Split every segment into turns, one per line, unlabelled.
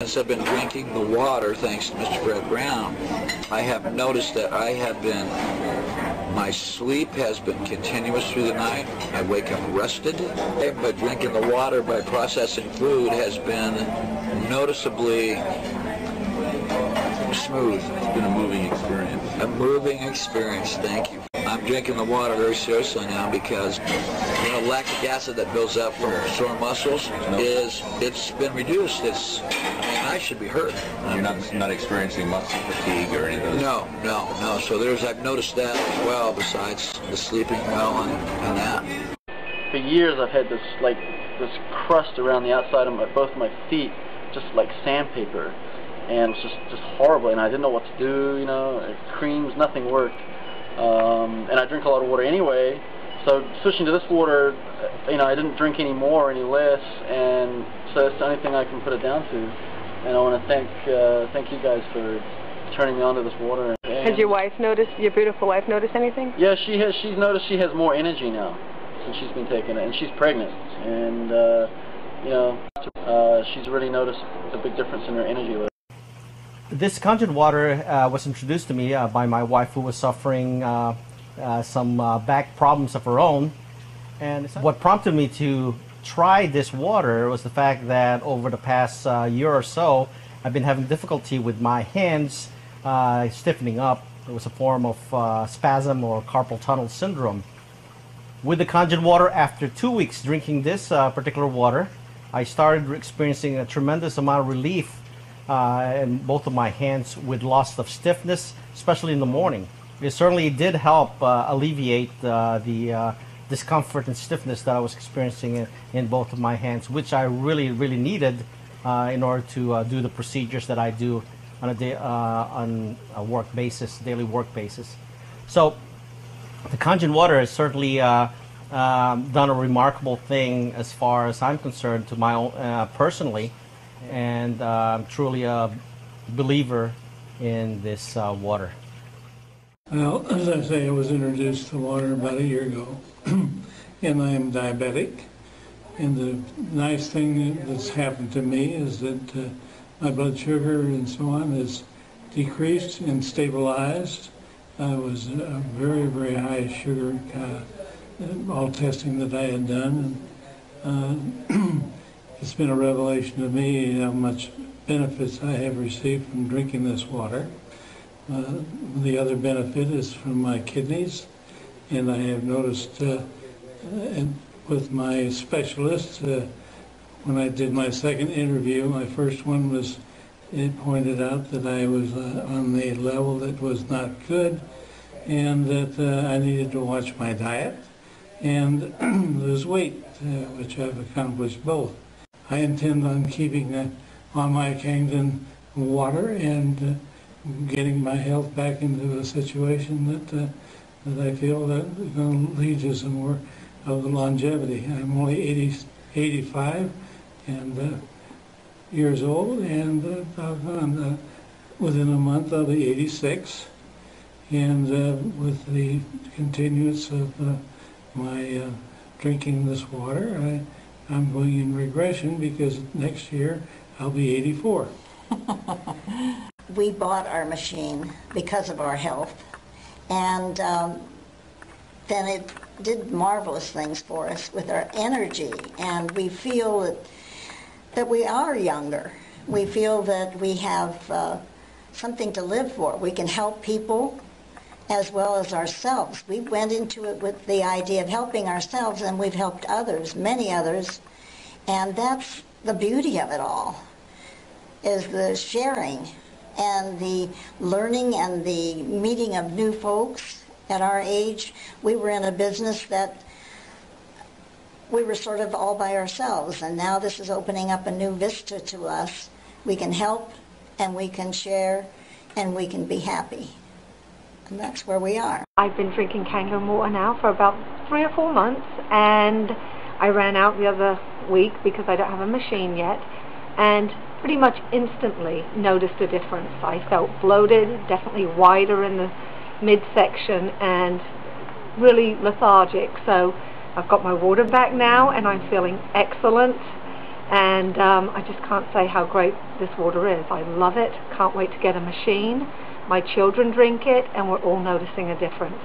Since I've been drinking the water, thanks to Mr. Brett Brown, I have noticed that my sleep has been continuous through the night. I wake up rested. But drinking the water by processing food has been noticeably smooth.
It's been a moving experience.
A moving experience, thank you. I'm drinking the water very seriously now because lactic acid that builds up from sore muscles it's been reduced. I should be hurt.
You're not experiencing muscle fatigue or any of those?
No. So I've noticed that as well, besides the sleeping well and that.
For years I've had this crust around the outside of both my feet, just like sandpaper, and it was just horrible, and I didn't know what to do, creams, nothing worked. And I drink a lot of water anyway, so switching to this water, I didn't drink any more or any less, and so it's the only thing I can put it down to. And I want to thank you guys for turning me on to this water.
Has your wife noticed, your beautiful wife noticed anything?
Yeah, she has. She's noticed she has more energy now since she's been taking it, and she's pregnant, and she's really noticed a big difference in her energy level.
This conjured water was introduced to me by my wife, who was suffering some back problems of her own. And what prompted me to try this water was the fact that over the past year or so, I've been having difficulty with my hands stiffening up. It was a form of spasm or carpal tunnel syndrome. With the conjured water, after 2 weeks drinking this particular water, I started experiencing a tremendous amount of relief in both of my hands with loss of stiffness, especially in the morning. It certainly did help alleviate the discomfort and stiffness that I was experiencing in both of my hands, which I really needed in order to do the procedures that I do on a work basis, daily work basis. So the conjured water has certainly done a remarkable thing as far as I'm concerned to my own personally, and I'm truly a believer in this water.
Well, as I say, I was introduced to water about a year ago, and I am diabetic. And the nice thing that's happened to me is that my blood sugar and so on is decreased and stabilized. I was a very high sugar, all testing that I had done. And, it's been a revelation to me how much benefits I have received from drinking this water. The other benefit is from my kidneys, and I have noticed with my specialist, when I did my second interview, my first one was, it pointed out that I was on the level that was not good, and that I needed to watch my diet and lose weight, which I've accomplished both. I intend on keeping on my Kangdon water and getting my health back into a situation that I feel that is going to lead to some more of the longevity. I'm only 85 and years old, and within a month I'll be 86. And with the continuance of my drinking this water, I'm going in regression because next year I'll be 84.
We bought our machine because of our health, and then it did marvelous things for us with our energy, and we feel that we are younger. We feel that we have something to live for. We can help people as well as ourselves. We went into it with the idea of helping ourselves, and we've helped others, many others, and that's the beauty of it all, is the sharing and the learning and the meeting of new folks. At our age, we were in a business that we were sort of all by ourselves, and now this is opening up a new vista to us. We can help, and we can share, and we can be happy. And that's where we are.
I've been drinking Kangen water now for about 3 or 4 months, and I ran out the other week because I don't have a machine yet, and pretty much instantly noticed a difference. I felt bloated, definitely wider in the midsection, and really lethargic. So I've got my water back now, and I'm feeling excellent, And I just can't say how great this water is. I love it. Can't wait to get a machine. My children drink it, and we're all noticing a difference.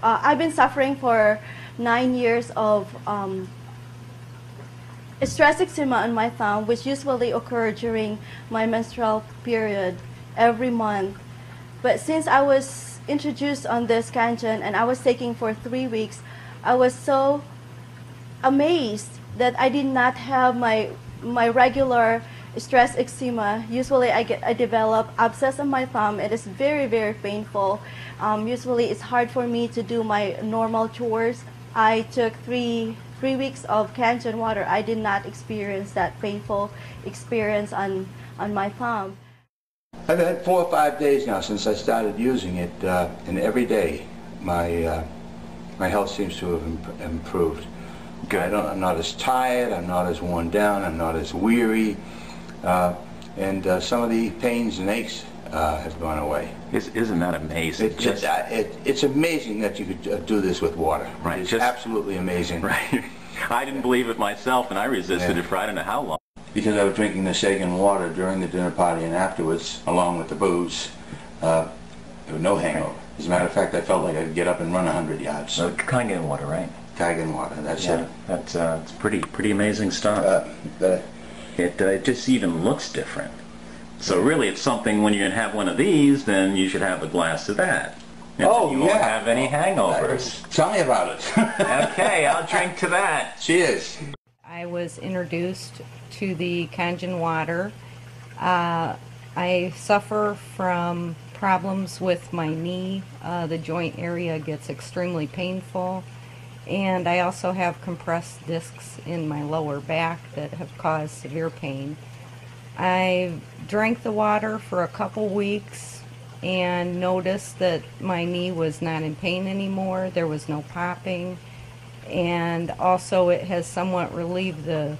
I've been suffering for 9 years of stress eczema on my thumb, which usually occur during my menstrual period every month. But since I was introduced on this Kangen and I was taking for 3 weeks, I was so amazed that I did not have my regular stress eczema. Usually I develop abscess on my thumb. It is very, very painful. Usually it's hard for me to do my normal chores. I took three weeks of Kangen water. I did not experience that painful experience on my thumb.
I've had 4 or 5 days now since I started using it, and every day my health seems to have improved. Good. I'm not as tired, I'm not as worn down, I'm not as weary, and some of the pains and aches have gone away.
Isn't that amazing?
It's amazing that you could do this with water.
Right.
It's absolutely amazing.
Right. I didn't believe it myself, and I resisted it for I don't know how long.
Because I was drinking the Sagan water during the dinner party and afterwards, along with the booze, there was no hangover. As a matter of fact, I felt like I could get up and run 100 yards.
So Kangen water, right?
Kangen water, that's it.
It's pretty amazing stuff. It just even looks different. So really, it's something when you're going to have one of these, then you should have a glass of that. You won't have any hangovers.
Tell me about it.
Okay, I'll drink to that.
Cheers.
I was introduced to the Kangen water. I suffer from problems with my knee. The joint area gets extremely painful. And I also have compressed discs in my lower back that have caused severe pain. I drank the water for a couple weeks and noticed that my knee was not in pain anymore. There was no popping. And also it has somewhat relieved the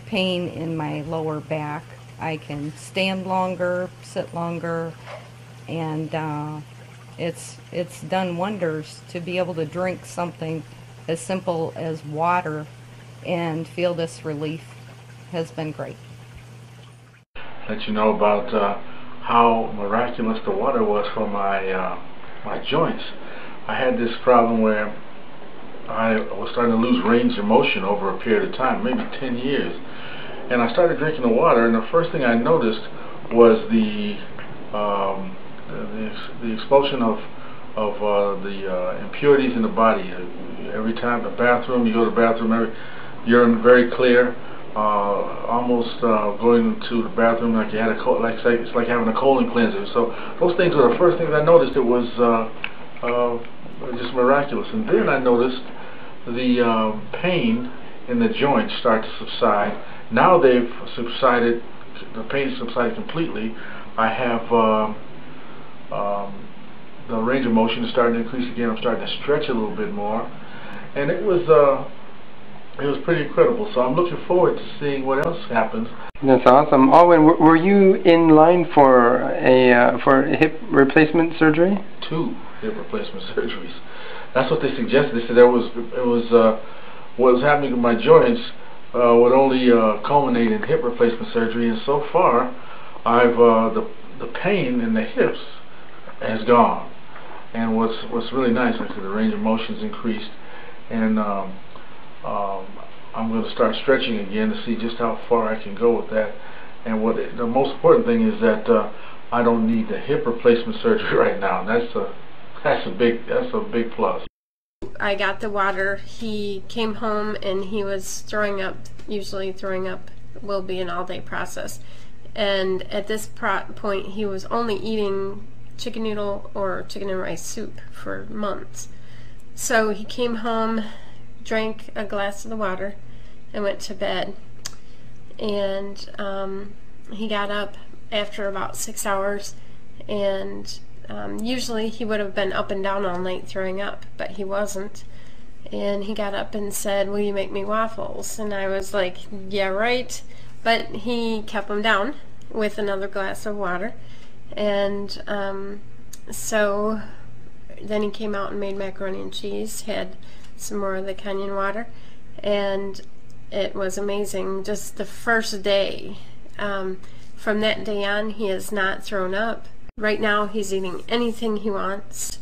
pain in my lower back. I can stand longer, sit longer, and it's done wonders to be able to drink something as simple as water and feel this relief has been great.
Let you know about how miraculous the water was for my my joints. I had this problem where I was starting to lose range of motion over a period of time, maybe 10 years. And I started drinking the water, and the first thing I noticed was the expulsion of the impurities in the body. Every time the bathroom, you go to the bathroom, urine very clear. Almost going to the bathroom like you had it's like having a colon cleanser. So those things were the first things I noticed. It was just miraculous. And then I noticed the pain in the joints start to subside. Now they've subsided. The pain subsided completely. I have the range of motion is starting to increase again. I'm starting to stretch a little bit more, and it was pretty incredible. So I'm looking forward to seeing what else happens.
That's awesome. Alwyn, were you in line for a hip replacement surgery?
2 hip replacement surgeries. That's what they suggested. They said what was happening to my joints would only culminate in hip replacement surgery, and so far, I've the pain in the hips has gone. And what's really nice is the range of motion's increased, and I'm going to start stretching again to see just how far I can go with that. And the most important thing is that I don't need the hip replacement surgery right now. That's a big plus.
I got the water. He came home and he was throwing up. Usually throwing up will be an all-day process. And at this point, he was only eating chicken noodle or chicken and rice soup for months. So he came home, drank a glass of the water, and went to bed. And he got up after about 6 hours, and usually he would have been up and down all night throwing up, but he wasn't. And he got up and said, "Will you make me waffles?" And I was like, "Yeah, right." But he kept them down with another glass of water. And so then he came out and made macaroni and cheese, had some more of the Kangen water, and it was amazing. Just the first day. From that day on, he has not thrown up. Right now, he's eating anything he wants.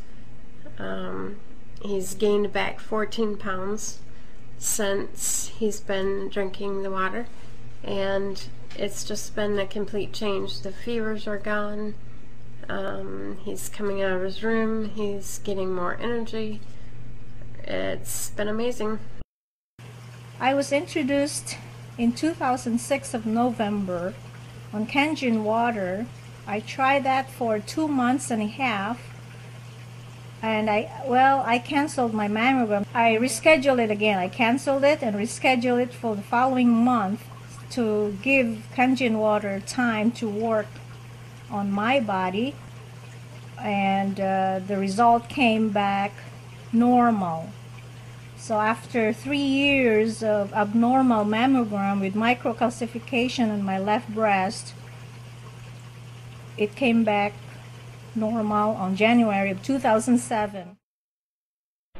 He's gained back 14 pounds since he's been drinking the water, and it's just been a complete change. The fevers are gone. He's coming out of his room. He's getting more energy. It's been amazing.
I was introduced in 2006 of November on Kangen water. I tried that for 2 months and a half, and I canceled my mammogram. I rescheduled it again. I canceled it and rescheduled it for the following month to give Kangen water time to work on my body, and the result came back normal. So after 3 years of abnormal mammogram with microcalcification in my left breast, it came back normal on January of 2007.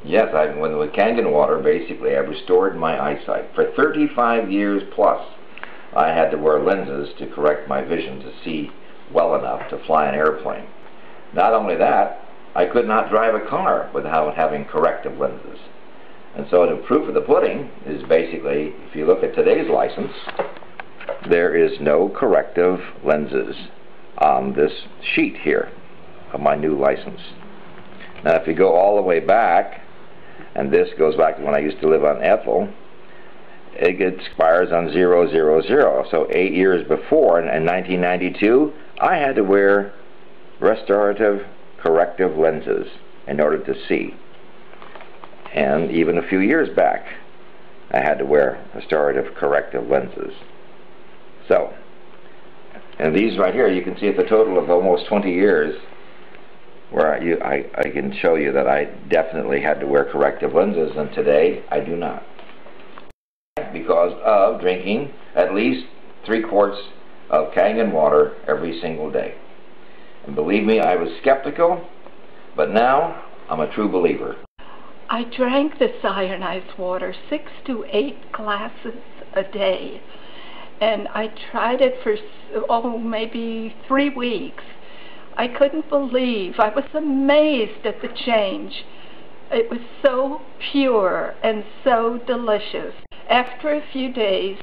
Yes, with Kangen water, basically, I restored my eyesight. For 35 years plus, I had to wear lenses to correct my vision to see well enough to fly an airplane. Not only that, I could not drive a car without having corrective lenses. And so the proof of the pudding is basically, if you look at today's license, there is no corrective lenses on this sheet here of my new license. Now if you go all the way back, and this goes back to when I used to live on Ethel, it expires on 000. So 8 years before, in 1992, I had to wear restorative corrective lenses in order to see. And even a few years back, I had to wear restorative corrective lenses. So, and these right here, you can see it's a total of almost 20 years where I can show you that I definitely had to wear corrective lenses, and today I do not. Because of drinking at least 3 quarts of Kangen water every single day. And believe me, I was skeptical, but now I'm a true believer.
I drank this ionized water 6 to 8 glasses a day, and I tried it for maybe 3 weeks. I couldn't believe, I was amazed at the change. It was so pure and so delicious. After a few days,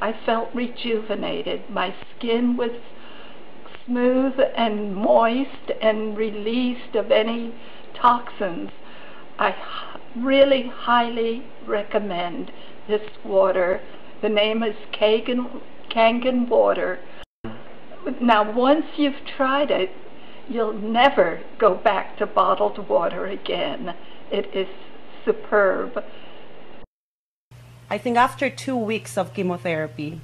I felt rejuvenated. My skin was smooth and moist and released of any toxins. I really highly recommend this water. The name is Kangen water. Now once you've tried it, you'll never go back to bottled water again. It is superb.
I think after 2 weeks of chemotherapy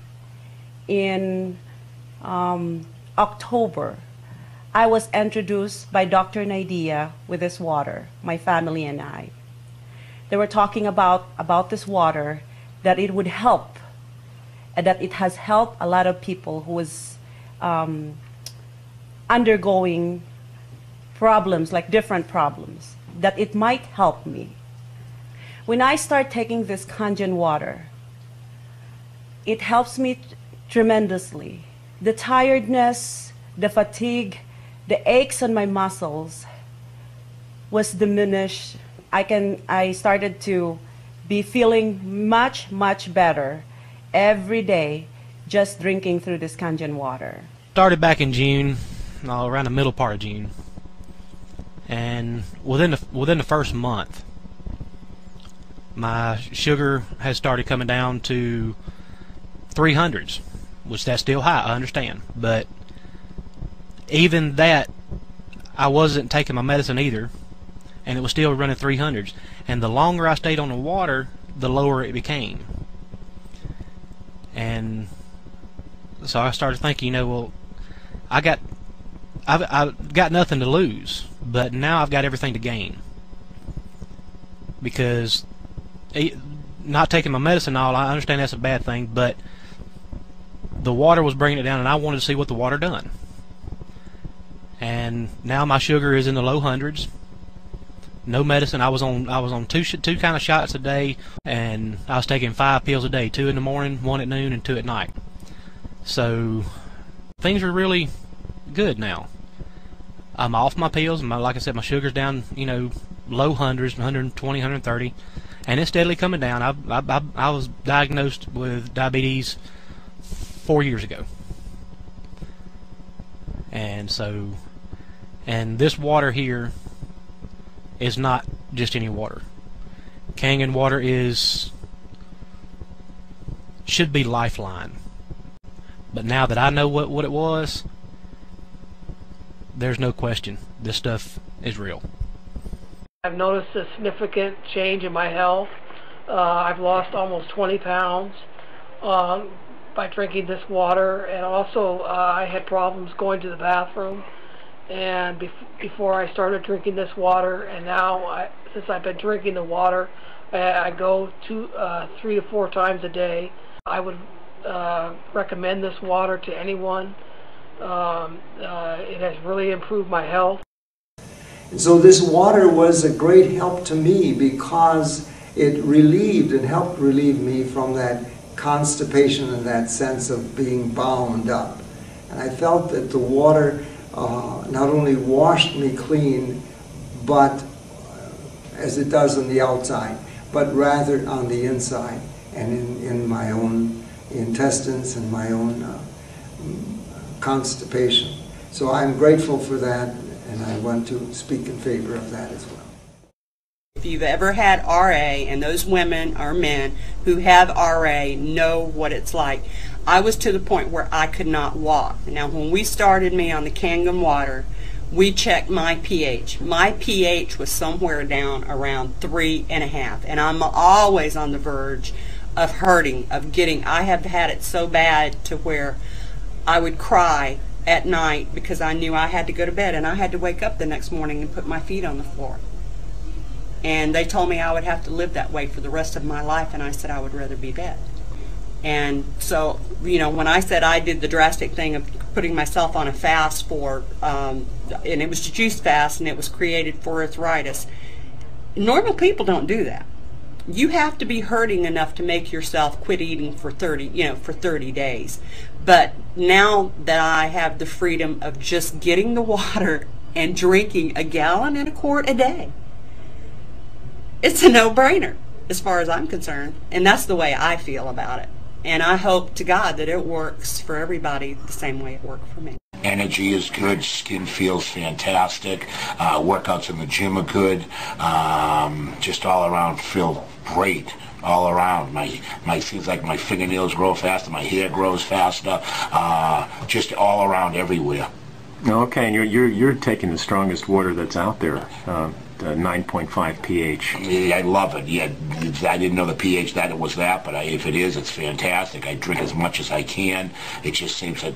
in October, I was introduced by Dr. Nadia with this water, my family and I. They were talking about this water, that it would help, and that it has helped a lot of people who was undergoing problems, like different problems, that it might help me. When I start taking this Kangen water, it helps me tremendously. The tiredness, the fatigue, the aches on my muscles was diminished. I started to be feeling much, much better every day just drinking through this Kangen water.
Started back in June, around the middle part of June, and within the first month, my sugar has started coming down to 300s, which that's still high, I understand, but even that, I wasn't taking my medicine either, and it was still running 300s. And the longer I stayed on the water, the lower it became. And so I started thinking, well, I've got nothing to lose, but now I've got everything to gain, because not taking my medicine, I understand that's a bad thing, but the water was bringing it down, and I wanted to see what the water done. And now my sugar is in the low hundreds, No medicine. I was on two kind of shots a day, and I was taking 5 pills a day, 2 in the morning, 1 at noon, and 2 at night. So things are really good now. I'm off my pills, and like I said, my sugar's down, low hundreds, 120, 130, and it's steadily coming down. I was diagnosed with diabetes 4 years ago, and this water here is not just any water. Kangen water should be Lifeline. But now that I know what it was, there's no question. This stuff is real.
I've noticed a significant change in my health. I've lost almost 20 pounds by drinking this water, and also I had problems going to the bathroom. And before I started drinking this water, and now since I've been drinking the water, I go 3 to 4 times a day. I would recommend this water to anyone. It has really improved my health.
And so this water was a great help to me because it relieved and helped relieve me from that constipation and that sense of being bound up. And I felt that the water not only washed me clean, but as it does on the outside, but rather on the inside and in my own intestines and my own constipation. So I'm grateful for that, and I want to speak in favor of that as well.
If you've ever had RA, and those women or men who have RA know what it's like. I was to the point where I could not walk. Now, when we started me on the Kangen water, we checked my pH. My pH was somewhere down around 3.5, and I'm always on the verge of hurting, I have had it so bad to where I would cry at night because I knew I had to go to bed, and I had to wake up the next morning and put my feet on the floor. And they told me I would have to live that way for the rest of my life, and I said I would rather be dead. And so, when I said I did the drastic thing of putting myself on a fast and it was a juice fast, and it was created for arthritis, normal people don't do that. You have to be hurting enough to make yourself quit eating for 30 days. But now that I have the freedom of just getting the water and drinking 1.25 gallons a day, it's a no-brainer as far as I'm concerned. And that's the way I feel about it. And I hope to God that it works for everybody the same way it worked for me.
Energy is good, skin feels fantastic, workouts in the gym are good, just all around feel great. All around, seems like my fingernails grow faster, my hair grows faster, just all around everywhere.
Okay, and you're taking the strongest water that's out there, 9.5 pH.
Yeah, I love it. Yeah, I didn't know the pH that it was that, but if it is, it's fantastic. I drink as much as I can. It just seems to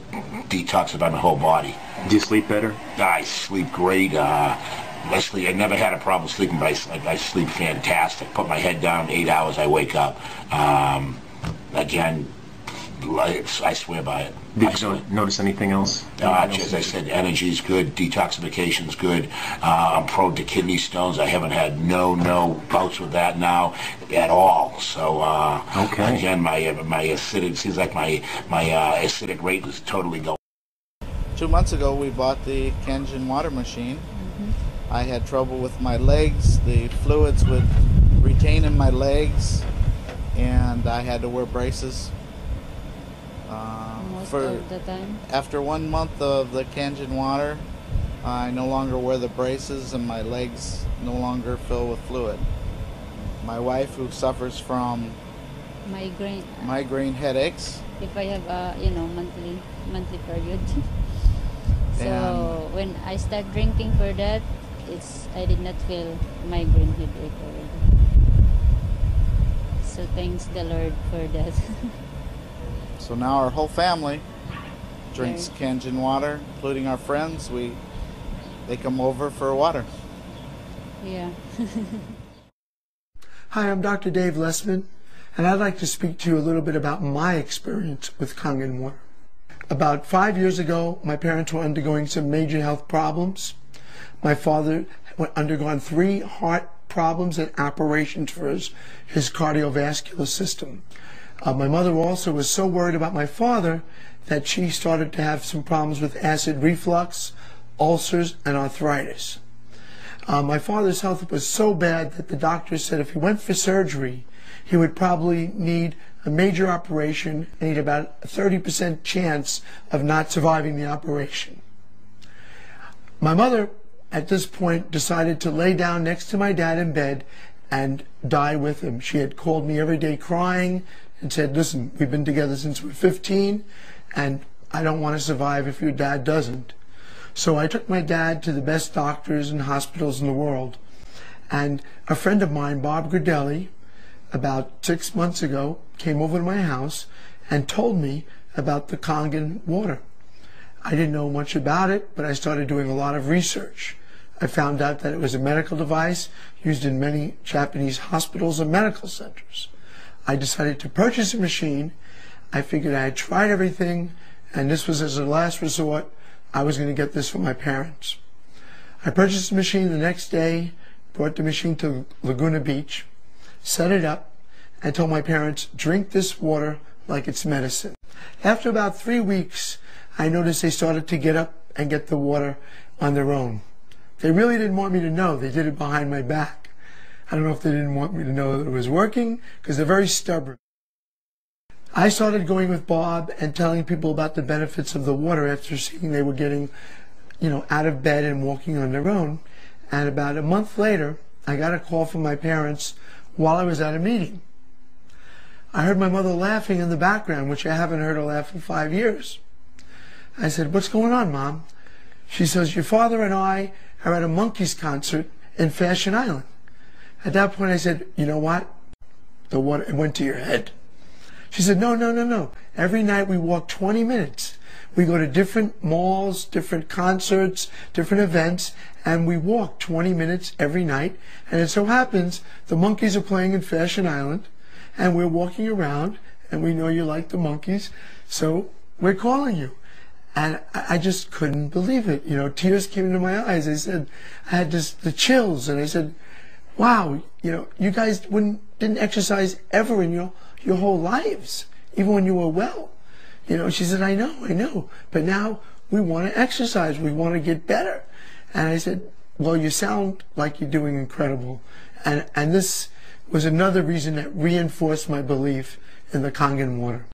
detoxify my whole body.
Do you sleep better?
I sleep great. I never had a problem sleeping, but I sleep fantastic. Put my head down, 8 hours, I wake up. Again, I swear by it.
Did you notice anything else?
As I said, energy's good, detoxification's good. I'm prone to kidney stones. I haven't had no bouts with that now at all. So again, my acidic seems like my acidic rate is totally going.
2 months ago, we bought the Kangen water machine. I had trouble with my legs. The fluids would retain in my legs, and I had to wear braces.
Most of the time.
After 1 month of the Kangen water, I no longer wear the braces, and my legs no longer fill with fluid. My wife, who suffers from migraine headaches.
If I have monthly period. So when I start drinking for that, I did not feel migraine headache already. So thanks the Lord for that.
So now our whole family drinks Kangen water, including our friends. They come over for water.
Yeah.
Hi, I'm Dr. Dave Lessman, and I'd like to speak to you a little bit about my experience with Kangen water. About 5 years ago, my parents were undergoing some major health problems. My father undergone 3 heart problems and operations for his cardiovascular system. My mother also was so worried about my father that she started to have some problems with acid reflux, ulcers, and arthritis. My father's health was so bad that the doctor said if he went for surgery, he would probably need a major operation and he'd about a 30% chance of not surviving the operation. My mother, at this point, decided to lay down next to my dad in bed and die with him. She had called me every day crying and said, listen, we've been together since we're 15 and I don't want to survive if your dad doesn't. So I took my dad to the best doctors and hospitals in the world. And a friend of mine, Bob Gradelli, about 6 months ago, came over to my house and told me about the Kangen water. I didn't know much about it, but I started doing a lot of research. I found out that it was a medical device used in many Japanese hospitals and medical centers. I decided to purchase a machine. I figured I had tried everything, and this was as a last resort. I was going to get this for my parents. I purchased the machine the next day, brought the machine to Laguna Beach, set it up, and told my parents, drink this water like it's medicine. After about 3 weeks, I noticed they started to get up and get the water on their own. They really didn't want me to know. They did it behind my back. I don't know if they didn't want me to know that it was working, because they're very stubborn. I started going with Bob and telling people about the benefits of the water after seeing they were getting, out of bed and walking on their own. And about a month later, I got a call from my parents while I was at a meeting. I heard my mother laughing in the background, which I haven't heard her laugh in 5 years. I said, what's going on, Mom? She says, your father and I are at a Monkees concert in Fashion Island. At that point, I said, you know what? The water, it went to your head. She said, no. Every night we walk 20 minutes. We go to different malls, different concerts, different events, and we walk 20 minutes every night. And it so happens the Monkees are playing in Fashion Island, and we're walking around, and we know you like the Monkees, so we're calling you. And I just couldn't believe it. Tears came into my eyes. I said, I had the chills, and I said, wow, you guys didn't exercise ever in your whole lives, even when you were well. She said, I know, but now we want to exercise, we want to get better. And I said, well, you sound like you're doing incredible. And this was another reason that reinforced my belief in the Kangen water.